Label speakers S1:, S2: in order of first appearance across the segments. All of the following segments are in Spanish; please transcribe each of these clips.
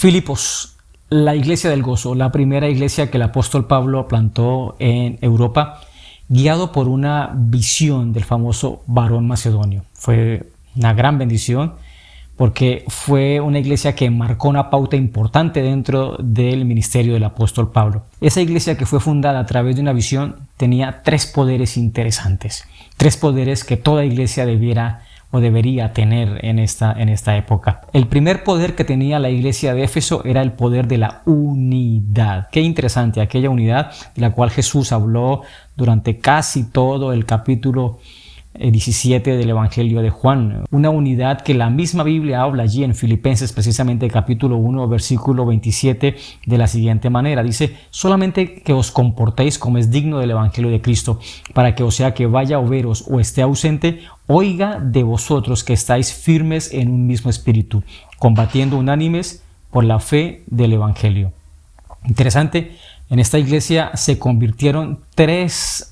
S1: Filipos, la iglesia del gozo, la primera iglesia que el apóstol Pablo plantó en Europa, guiado por una visión del famoso varón macedonio. Fue una gran bendición porque fue una iglesia que marcó una pauta importante dentro del ministerio del apóstol Pablo. Esa iglesia, que fue fundada a través de una visión, tenía tres poderes interesantes, tres poderes que toda iglesia debiera o debería tener en esta época. El primer poder que tenía la iglesia de Éfeso era el poder de la unidad. Qué interesante, aquella unidad de la cual Jesús habló durante casi todo el capítulo 17 del Evangelio de Juan. Una unidad que la misma Biblia habla allí en Filipenses, precisamente capítulo 1, versículo 27, de la siguiente manera. Dice: solamente que os comportéis como es digno del Evangelio de Cristo, para que, o sea que vaya o veros o esté ausente, oiga de vosotros que estáis firmes en un mismo espíritu, combatiendo unánimes por la fe del Evangelio. Interesante, en esta iglesia se convirtieron tres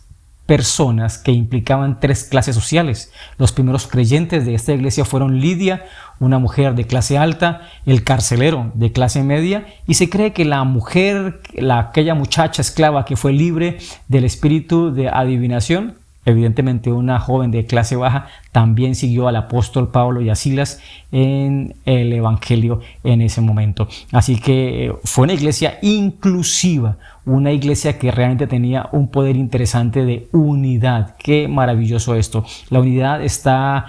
S1: personas que implicaban tres clases sociales. Los primeros creyentes de esta iglesia fueron Lidia, una mujer de clase alta, el carcelero de clase media, y se cree que la mujer, aquella muchacha esclava que fue libre del espíritu de adivinación, evidentemente una joven de clase baja, también siguió al apóstol Pablo y a Silas en el evangelio en ese momento. Así que fue una iglesia inclusiva, una iglesia que realmente tenía un poder interesante de unidad. Qué maravilloso esto. La unidad está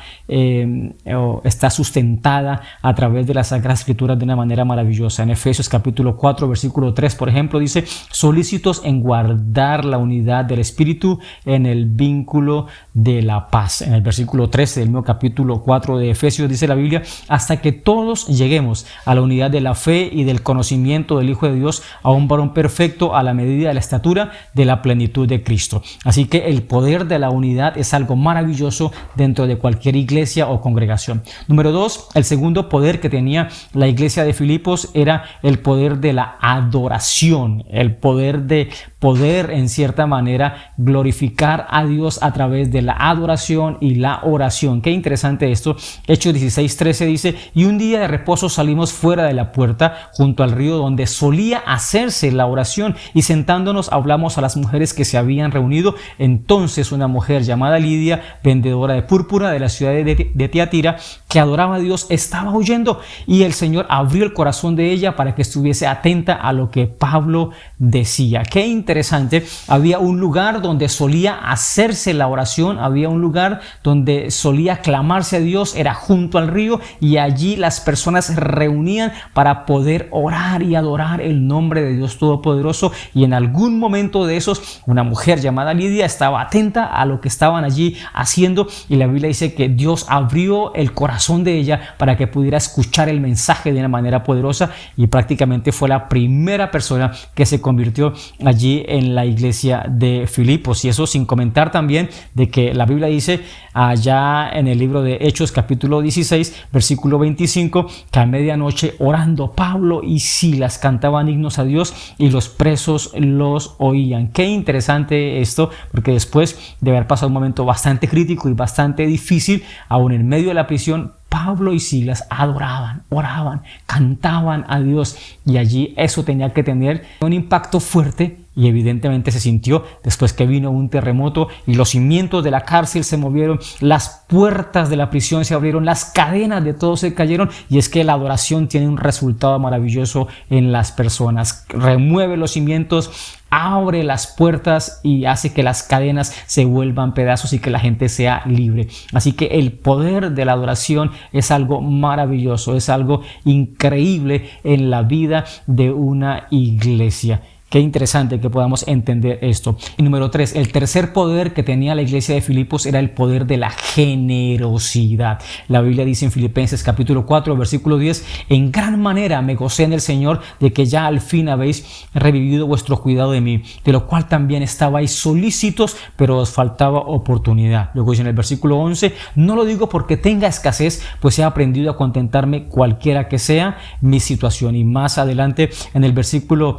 S1: sustentada a través de las Sagradas Escrituras de una manera maravillosa. En Efesios capítulo 4, versículo 3, por ejemplo, dice: solícitos en guardar la unidad del Espíritu en el vínculo de la paz. En el versículo 13 del mismo capítulo 4 de Efesios dice la Biblia: hasta que todos lleguemos a la unidad de la fe y del conocimiento del Hijo de Dios, a un varón perfecto, a la medida de la estatura de la plenitud de Cristo. Así que el poder de la unidad es algo maravilloso dentro de cualquier iglesia o congregación. Número 2, el segundo poder que tenía la iglesia de Filipos era el poder de la adoración, el poder de poder en cierta manera glorificar a Dios a través de la adoración y la oración. Qué interesante esto. Hechos 16:13 dice: y un día de reposo salimos fuera de la puerta junto al río donde solía hacerse la oración, y sentándonos hablamos a las mujeres que se habían reunido. Entonces una mujer llamada Lidia, vendedora de púrpura de la ciudad de Tiatira, que adoraba a Dios, estaba oyendo, y el Señor abrió el corazón de ella para que estuviese atenta a lo que Pablo decía. Qué interesante. Había un lugar donde solía hacerse la oración, había un lugar donde solía clamarse a Dios, era junto al río, y allí las personas se reunían para poder orar y adorar el nombre de Dios Todopoderoso. Y en algún momento de esos, una mujer llamada Lidia estaba atenta a lo que estaban allí haciendo, y la Biblia dice que Dios abrió el corazón de ella para que pudiera escuchar el mensaje de una manera poderosa, y prácticamente fue la primera persona que se convirtió allí en la iglesia de Filipos. Y eso sin comentar también de que la Biblia dice allá en el libro de Hechos capítulo 16 versículo 25 que a medianoche, orando, Pablo y Silas cantaban himnos a Dios y los presos los oían. Qué interesante esto, porque después de haber pasado un momento bastante crítico y bastante difícil, aún en medio de la prisión, Pablo y Silas adoraban, oraban, cantaban a Dios, y allí eso tenía que tener un impacto fuerte. Y evidentemente se sintió después que vino un terremoto y los cimientos de la cárcel se movieron, las puertas de la prisión se abrieron, las cadenas de todos se cayeron. Y es que la adoración tiene un resultado maravilloso en las personas. Remueve los cimientos, abre las puertas y hace que las cadenas se vuelvan pedazos y que la gente sea libre. Así que el poder de la adoración es algo maravilloso, es algo increíble en la vida de una iglesia. Qué interesante que podamos entender esto. Y número 3, el tercer poder que tenía la iglesia de Filipos era el poder de la generosidad. La Biblia dice en Filipenses capítulo 4, versículo 10: en gran manera me gocé en el Señor de que ya al fin habéis revivido vuestro cuidado de mí, de lo cual también estabais solícitos, pero os faltaba oportunidad. Luego dice en el versículo 11: no lo digo porque tenga escasez, pues he aprendido a contentarme cualquiera que sea mi situación. Y más adelante en el versículo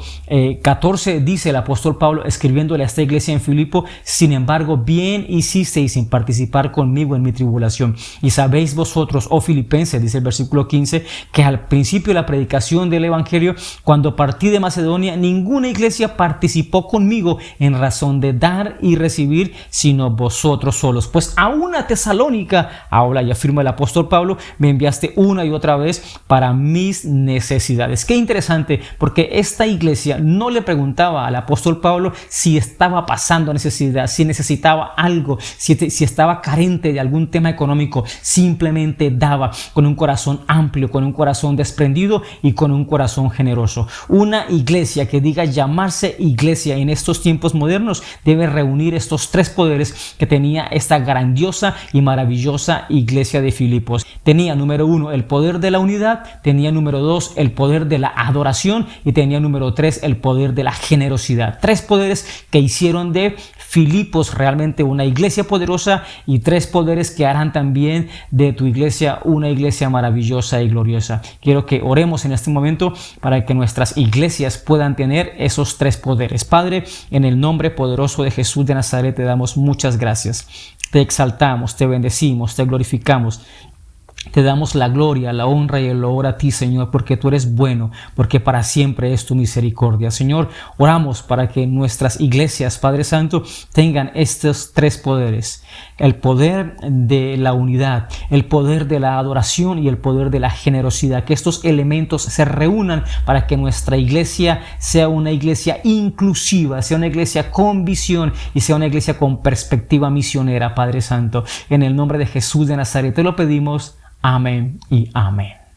S1: 14 14 dice el apóstol Pablo escribiéndole a esta iglesia en Filipo: sin embargo, bien hicisteis en participar conmigo en mi tribulación. Y sabéis vosotros, oh filipenses, dice el versículo 15, que al principio de la predicación del evangelio, cuando partí de Macedonia, ninguna iglesia participó conmigo en razón de dar y recibir, sino vosotros solos. Pues a una Tesalónica, ahora ya afirma el apóstol Pablo, me enviaste una y otra vez para mis necesidades. Qué interesante, porque esta iglesia no le preguntaba al apóstol Pablo si estaba pasando necesidad, si necesitaba algo, si estaba carente de algún tema económico. Simplemente daba con un corazón amplio, con un corazón desprendido y con un corazón generoso. Una iglesia que diga llamarse iglesia en estos tiempos modernos debe reunir estos tres poderes que tenía esta grandiosa y maravillosa iglesia de Filipos. Tenía, número 1, el poder de la unidad; tenía, número 2, el poder de la adoración; y tenía, número 3, el poder de la generosidad. Tres poderes que hicieron de Filipos realmente una iglesia poderosa, y tres poderes que harán también de tu iglesia una iglesia maravillosa y gloriosa. Quiero que oremos en este momento para que nuestras iglesias puedan tener esos tres poderes. Padre, en el nombre poderoso de Jesús de Nazaret te damos muchas gracias. Te exaltamos, te bendecimos, te glorificamos. Te damos la gloria, la honra y el loor a ti, Señor, porque tú eres bueno, porque para siempre es tu misericordia. Señor, oramos para que nuestras iglesias, Padre Santo, tengan estos tres poderes: el poder de la unidad, el poder de la adoración y el poder de la generosidad. Que estos elementos se reúnan para que nuestra iglesia sea una iglesia inclusiva, sea una iglesia con visión y sea una iglesia con perspectiva misionera, Padre Santo. En el nombre de Jesús de Nazaret te lo pedimos. Amén y amén.